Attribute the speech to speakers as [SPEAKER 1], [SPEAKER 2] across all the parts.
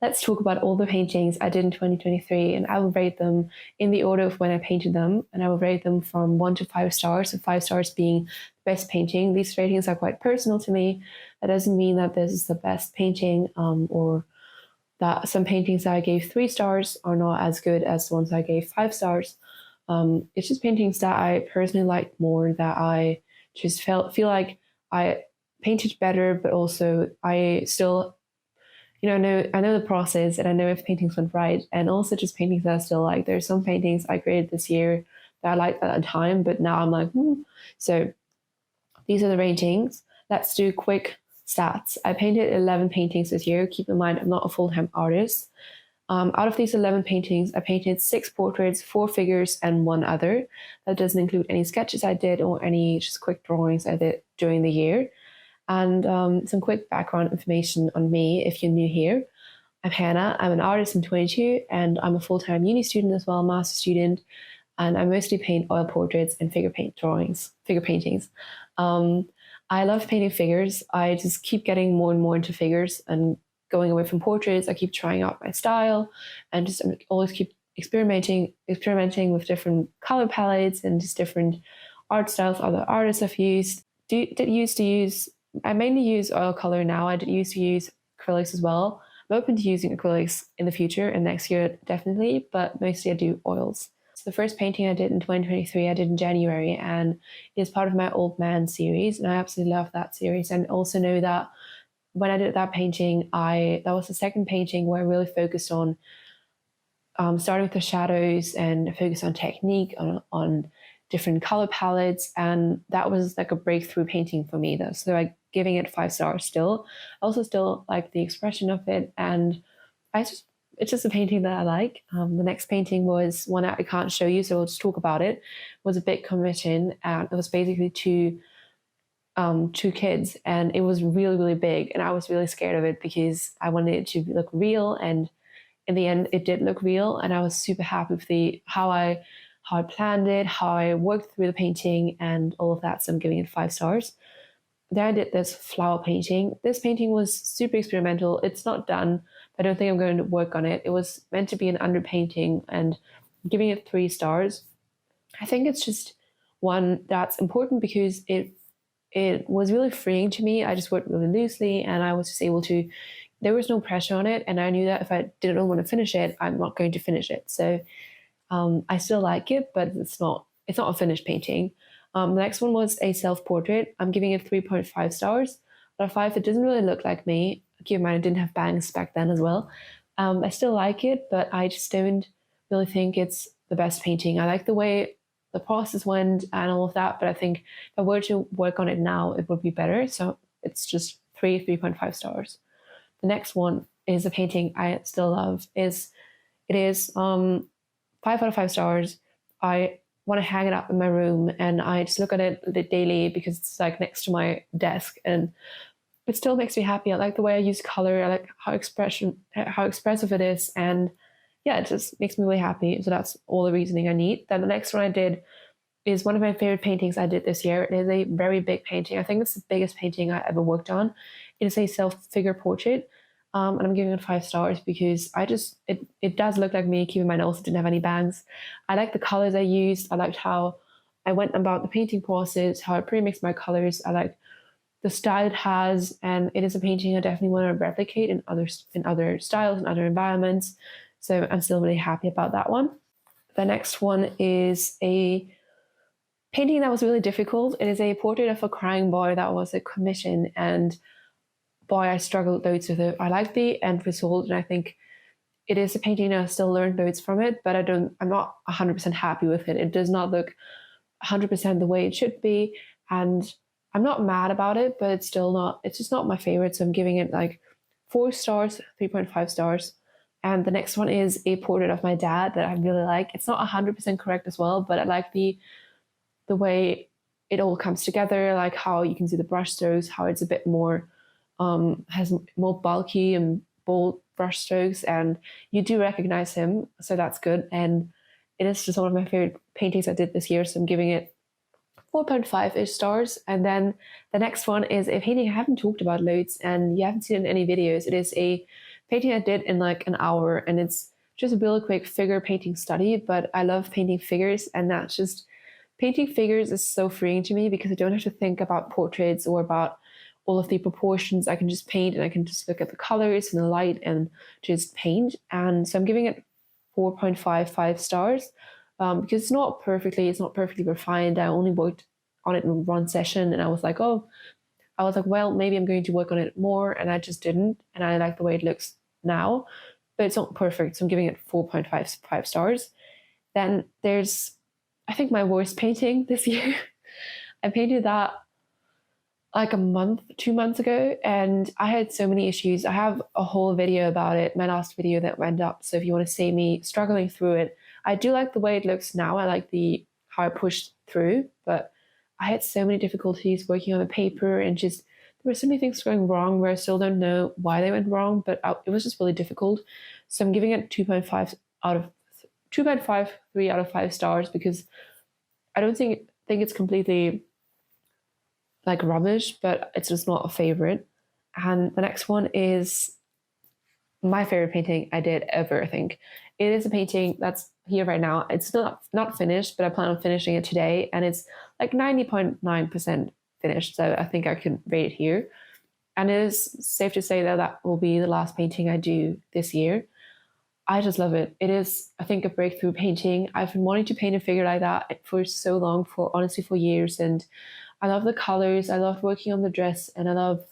[SPEAKER 1] let's talk about all the paintings I did in 2023, and I will rate them in the order of when I painted them, and I will rate them from 1 to 5 stars, so 5 stars being the best painting. These ratings are quite personal to me. That doesn't mean that this is the best painting, or that some paintings that I gave 3 stars are not as good as the ones I gave 5 stars. It's just paintings that I personally like more, that I just feel like I painted better, but also I still, I know the process, and I know if paintings went right, and also just paintings that I still like. There's some paintings I created this year that I liked at the time, but now I'm like, So these are the ratings. Let's do quick stats. I painted 11 paintings this year. Keep in mind, I'm not a full-time artist. Out of these 11 paintings, I painted 6 portraits, 4 figures, and 1 other. That doesn't include any sketches I did or any just quick drawings I did during the year. And some quick background information on me if you're new here. I'm Hannah. I'm an artist. I'm 22, and I'm a full-time uni student as well, a master's student. And I mostly paint oil portraits and figure paintings. I love painting figures. I just keep getting more and more into figures and going away from portraits. I keep trying out my style, and just always keep experimenting with different color palettes and just different art styles other artists have used. I mainly use oil color now. I did used to use acrylics as well. I'm open to using acrylics in the future and next year definitely, but mostly I do oils. So the first painting I did in 2023, I did in January, and it is part of my Old Man series, and I absolutely love that series. And also know that when I did that painting, that was the second painting where I really focused on starting with the shadows and focused on technique, on different color palettes, and that was like a breakthrough painting for me though. So I'm giving it 5 stars still. I also still like the expression of it, and it's just a painting that I like. The next painting was one I can't show you, so I'll just talk about it. It was a big commission, and it was basically two kids, and it was really, really big, and I was really scared of it because I wanted it to look real, and in the end it did look real, and I was super happy with how I planned it, how I worked through the painting and all of that, so I'm giving it 5 stars. Then I did this flower painting. This painting was super experimental. It's not done. I don't think I'm going to work on it. It was meant to be an underpainting, and I'm giving it 3 stars. I think it's just one that's important because it was really freeing to me. I just worked really loosely, and I was just able to, there was no pressure on it, and I knew that if I didn't want to finish it, I'm not going to finish it. So I still like it, but it's not a finished painting. The next one was a self-portrait. I'm giving it 3.5 stars. Out of 5, it doesn't really look like me. Keep in mind, I didn't have bangs back then as well. I still like it, but I just don't really think it's the best painting. I like the way the process went and all of that, but I think if I were to work on it now, it would be better. So it's just 3.5 stars. The next one is a painting I still love. It is 5 out of 5 stars. I want to hang it up in my room, and I just look at it daily because it's like next to my desk, and it still makes me happy. I like the way I use color. I like how expressive it is, and yeah, it just makes me really happy. So that's all the reasoning I need. Then the next one I did is one of my favorite paintings I did this year. It is a very big painting. I think it's the biggest painting I ever worked on. It is a self-figure portrait. And I'm giving it 5 stars because it does look like me. Keep in mind, I also didn't have any bangs. I like the colors I used. I liked how I went about the painting process, how I pre-mixed my colors. I like the style it has, and it is a painting I definitely want to replicate in other styles and other environments. So I'm still really happy about that one. The next one is a painting that was really difficult. It is a portrait of a crying boy that was a commission, and boy, I struggled loads with it. I like the end result, and I think it is a painting I still learned loads from it, but I'm not 100% happy with it. It does not look 100% the way it should be, and I'm not mad about it, but it's just not my favorite, so I'm giving it like 4 stars, 3.5 stars. And the next one is a portrait of my dad that I really like. It's not 100% correct as well, but I like the way it all comes together, like how you can see the brush strokes, how it's a bit more, has more bulky and bold brush strokes, and you do recognize him, so that's good. And it is just one of my favorite paintings I did this year, so I'm giving it 4.5-ish stars. And then the next one is a painting I haven't talked about loads, and you haven't seen in any videos. It is a painting I did in like an hour, and it's just a really quick figure painting study, but I love painting figures, and that's just painting figures is so freeing to me because I don't have to think about portraits or about all of the proportions. I can just paint and I can just look at the colors and the light and just paint. And so I'm giving it 4.55 stars because it's not perfectly refined. I only worked on it in one session and I was like, well, maybe I'm going to work on it more. And I just didn't. And I like the way it looks now, but it's not perfect. So I'm giving it 4.55 stars. Then there's, I think, my worst painting this year. I painted that like 2 months ago, and I had so many issues. I have a whole video about it, my last video that went up. So if you want to see me struggling through it, I do like the way it looks now. I like how I pushed through, but I had so many difficulties working on the paper, and just there were so many things going wrong where I still don't know why they went wrong, but it was just really difficult. So I'm giving it 2.53 out of 5 stars because I don't think it's completely like rubbish, but it's just not a favorite. And the next one is my favorite painting I did ever, I think. It is a painting that's here right now. It's not finished, but I plan on finishing it today, and it's like 90.9% finished, so I think I can rate it here. And it is safe to say that will be the last painting I do this year. I just love it. It is, I think, a breakthrough painting. I've been wanting to paint a figure like that for so long, honestly for years, and I love the colors, I love working on the dress, and I love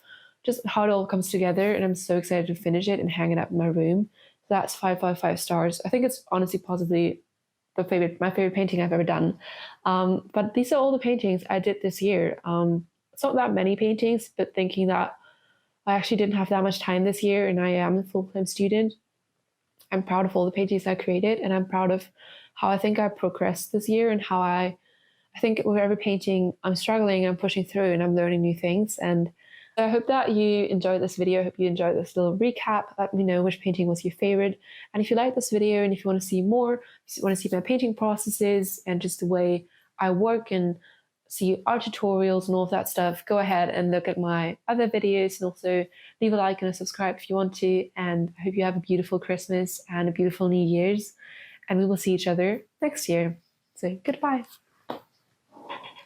[SPEAKER 1] just how it all comes together, and I'm so excited to finish it and hang it up in my room. So that's 5.55 stars. I think it's honestly possibly my favorite painting I've ever done. But these are all the paintings I did this year. It's not that many paintings, but thinking that I actually didn't have that much time this year and I am a full-time student, I'm proud of all the paintings I created, and I'm proud of how I think I progressed this year and how I think with every painting I'm struggling, I'm pushing through, and I'm learning new things. And I hope that you enjoyed this video. I hope you enjoyed this little recap. Let me know which painting was your favorite. And if you like this video and if you want to see more, if you want to see my painting processes and just the way I work and see art tutorials and all of that stuff, go ahead and look at my other videos, and also leave a like and a subscribe if you want to. And I hope you have a beautiful Christmas and a beautiful New Year's, and we will see each other next year. So goodbye.